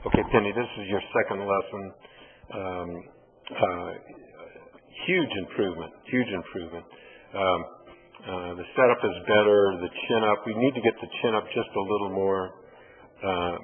Okay, Penny, this is your second lesson. Huge improvement, huge improvement. The setup is better, the chin up. We need to get the chin up just a little more,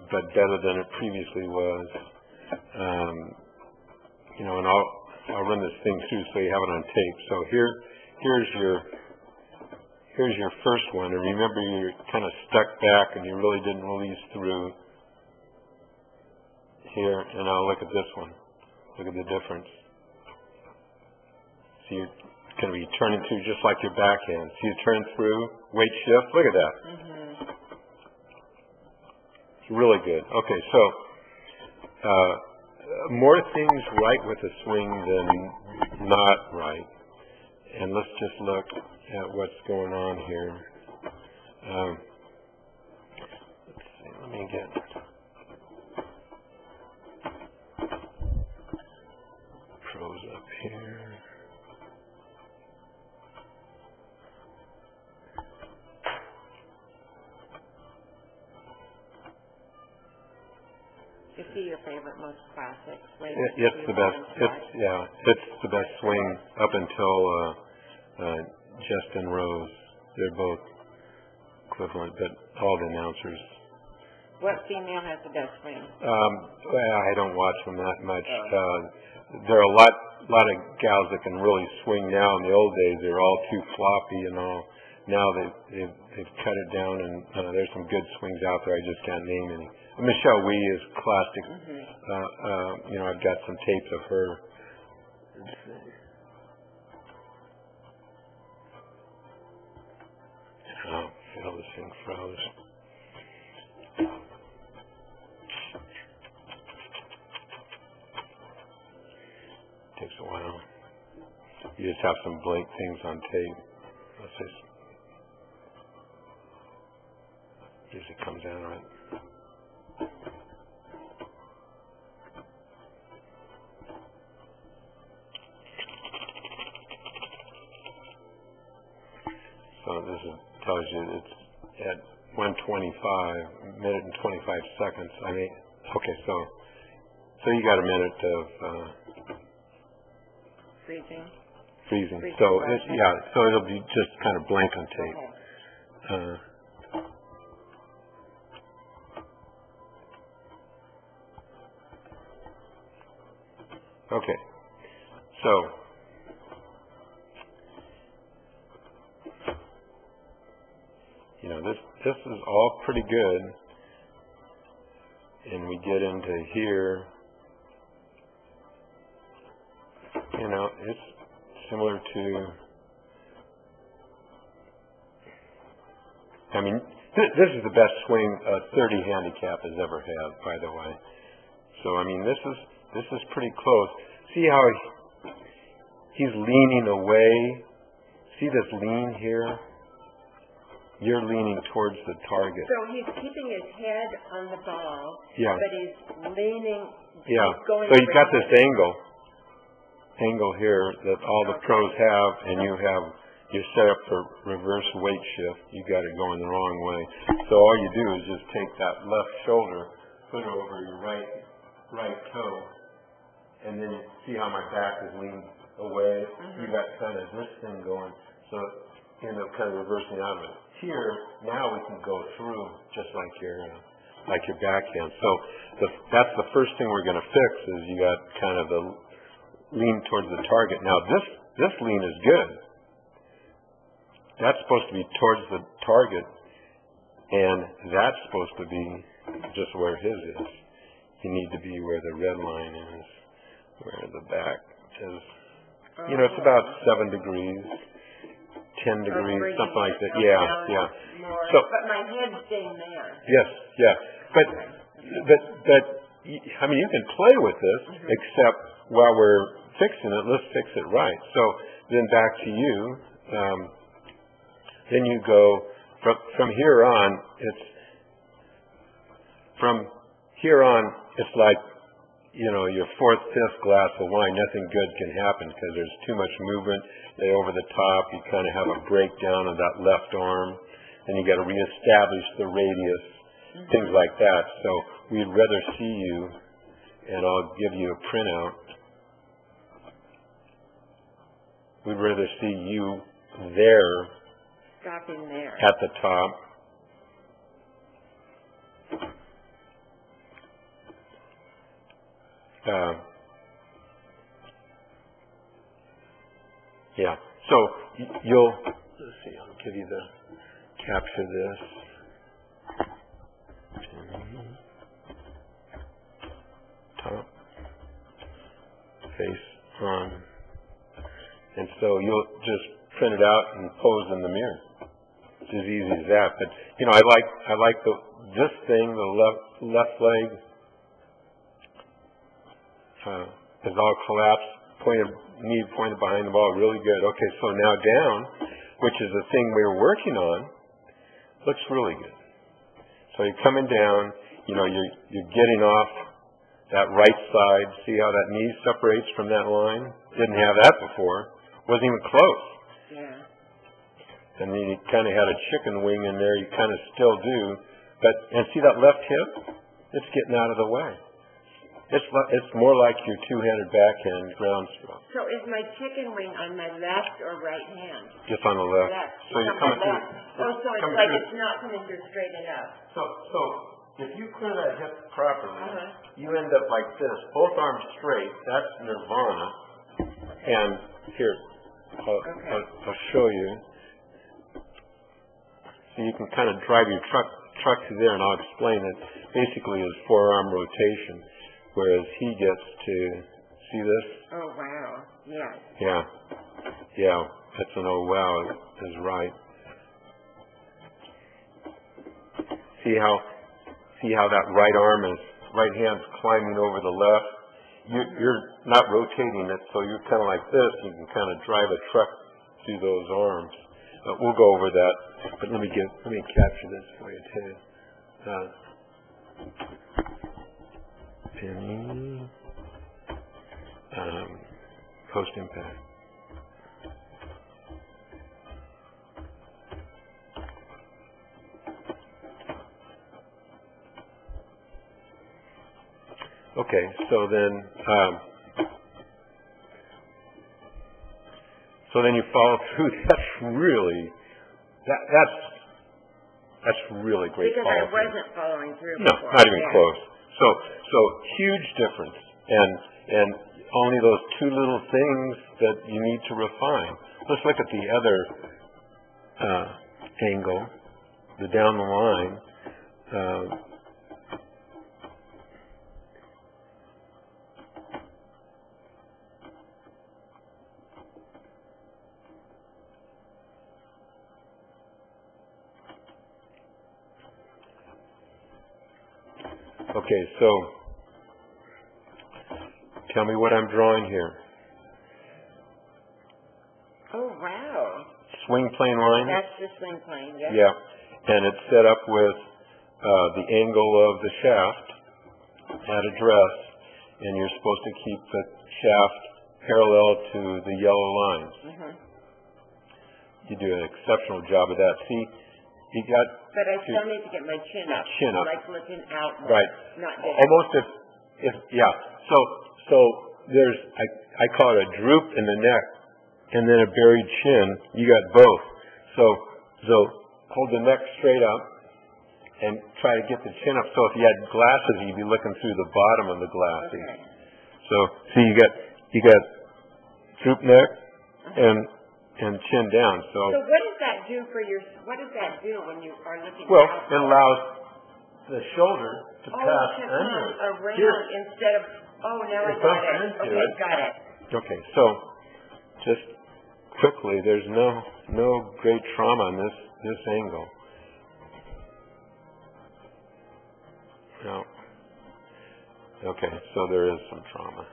but better than it previously was. You know, and I'll run this thing through so you have it on tape. So here's your first one, and remember you're kind of stuck back and you really didn't release through here. And now look at this one. Look at the difference. So you're going to be turning through just like your backhand. So you turn through, weight shift. Look at that. It's really good. Okay, so more things right with the swing than not right. And let's just look at what's going on here. Let's see, let me get pros up here. You see your favorite, most classic swing? It's the best. It's the best swing up until Justin Rose. They're both equivalent, but all the announcers. What female has the best swing? Well, I don't watch them that much. There are a lot of gals that can really swing now. In the old days, they were all too floppy and all. Now they've cut it down, and there's some good swings out there. I just can't name any. Michelle Wee is classic. You know, I've got some tapes of her. Oh, hell, this thing froze. Takes a while. You just have some blank things on tape. Let's just. Usually comes out right. So this tells you it's at 1:25, minute and 25 seconds. I mean, okay, so you got a minute of freezing. So it'll be just kind of blank on tape. Okay, so you know this is all pretty good, and we get into here. You know, it's similar to. I mean, this is the best swing a 30 handicap has ever had, by the way. So I mean, this is pretty close. See how he's leaning away? See this lean here? You're leaning towards the target. So he's keeping his head on the ball, yeah. But he's leaning. Yeah. Going so you've got this angle here that all the pros have, and you're set up for reverse weight shift. You got it going the wrong way. So all you do is just take that left shoulder, put it over your right toe, and then you see how my back is leaned away. You got kind of this thing going, so you end up kind of reversing out of it. Here, now we can go through just like your backhand. So that's the first thing we're going to fix is you got kind of the lean towards the target. Now this lean is good. That's supposed to be towards the target, and that's supposed to be just where his is. You need to be where the red line is, where the back is. You know, it's about 7 degrees, 10 degrees, something like that. Yeah. So, but my head's staying there. Yes, yeah. But I mean, you can play with this, except while we're fixing it, let's fix it right. So then back to you. Then you go from here on. It's like, you know, your fourth, fifth glass of wine. Nothing good can happen because there's too much movement. They over the top. You kind of have a breakdown of that left arm, and you got to reestablish the radius. things like that. So we'd rather see you, and I'll give you a printout. We'd rather see you there. Stopping there. At the top. Yeah. So you'll, let's see, I'll give you the, capture this. Top. Face on. And so you'll just print it out and pose in the mirror. It's as easy as that. But you know, I like this thing, the left leg is all collapsed, knee pointed behind the ball, really good. Okay, so now down, which is the thing we were working on, looks really good. So you're coming down, you know, you're getting off that right side. See how that knee separates from that line? Didn't have that before. Wasn't even close. Yeah. And then you kind of had a chicken wing in there. You kind of still do. But, and see that left hip? It's getting out of the way. It's more like your two-handed backhand ground stroke. So is my chicken wing on my left or right hand? Just on the left. Left. So you're coming through. Oh, so it's like it's not coming through straight enough. So if you clear that hip properly, you end up like this. Both arms straight. That's nirvana. And here, I'll show you. So you can kind of drive your truck to there, and I'll explain it. Basically, is forearm rotation, whereas he gets to see this. Oh wow! Yes. Yeah. That's an oh wow is right. See how that right hand's climbing over the left. You're not rotating it, so you're kind of like this. You can kind of drive a truck through those arms. We'll go over that, but let me capture this for you too. Penny, post impact. Okay, so then you follow through. That's really great. Because I wasn't following through. No, before. not even close. So huge difference, and only those two little things that you need to refine. Let's look at the other angle, the down the line. Okay, so tell me what I'm drawing here. Oh, wow. Swing plane line? That's the swing plane, yes. Yeah, and it's set up with the angle of the shaft at address, and you're supposed to keep the shaft parallel to the yellow lines. You do an exceptional job of that. See, you got... But I still need to get my chin up. Chin up. Like looking out. Right. Not down. Almost if yeah. So there's, I call it a droop in the neck and then a buried chin. You got both. So hold the neck straight up and try to get the chin up. So if you had glasses, you'd be looking through the bottom of the glasses. Okay. So see, you got droop neck and chin down. So what does that do what does that do when you are looking well, out? it allows the shoulder to pass to under. come around Here. instead of, now I got it. Okay, got it. Okay, so just quickly, there's no great trauma in this angle. No. Okay, so there is some trauma.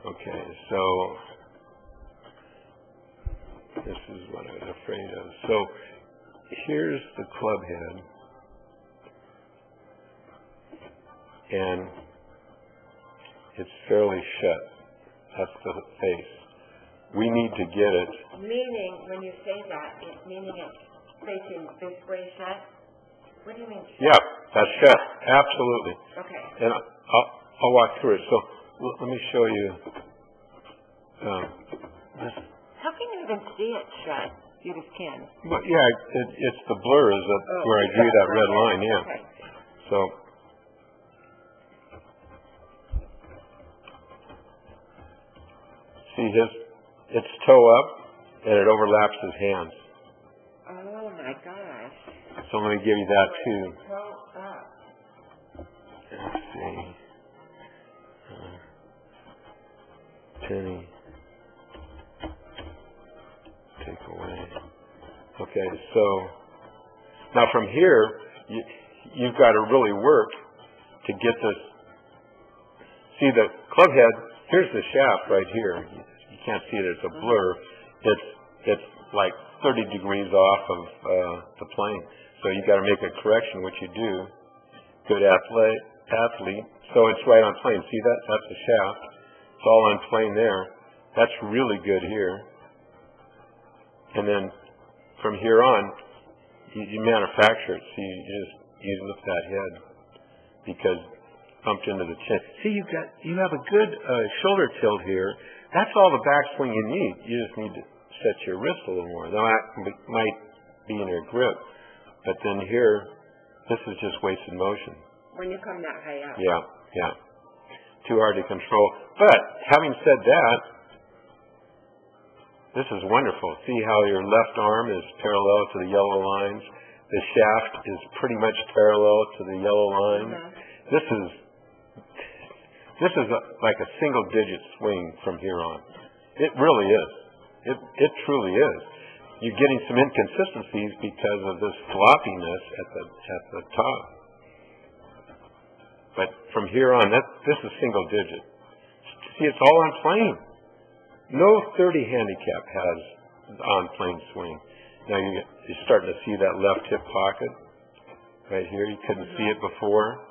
Okay, so this is what I was afraid of. So here's the club head. And it's fairly shut. That's the face. We need to get it. Meaning, when you say that, meaning it's facing this way shut? What do you mean shut? Yeah. That's chef, absolutely. Okay. And I'll walk through it. So let me show you this. How can you even see it, Shad? You just can. Well, yeah, it's the blur is where I drew that red line, yeah. Okay. So, see its toe up, and it overlaps his hands. Oh my gosh. So let me give you that too. Toe up. Let's see. Penny. Take away. Okay, so now from here, you've got to really work to get this. See the club head, here's the shaft right here. You can't see it, it's a blur. It's like 30 degrees off of the plane. So you got to make a correction, which you do. Good athlete. So it's right on plane. See that? That's the shaft. It's all on plane there. That's really good here. And then from here on, you manufacture it. See, you lift that head because bumped into the chin. See, you have a good shoulder tilt here. That's all the backswing you need. You just need to set your wrist a little more. Now that might be in your grip, but then here, this is just wasted motion. When you come that high up. Yeah. Too hard to control. But having said that, this is wonderful. See how your left arm is parallel to the yellow lines? The shaft is pretty much parallel to the yellow lines. Mm-hmm. This is like a single-digit swing from here on. It really is. It truly is. You're getting some inconsistencies because of this floppiness at the top. But from here on, this is single-digit. See, it's all on plane. No 30 handicap has on-plane swing. Now you're starting to see that left hip pocket right here. You couldn't see it before.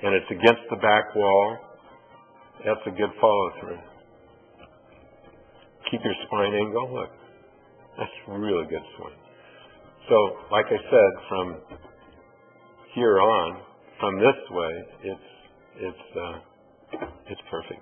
And it's against the back wall. That's a good follow-through. Keep your spine angle. Look, that's really good swing. So, like I said, from here on, from this way, it's perfect.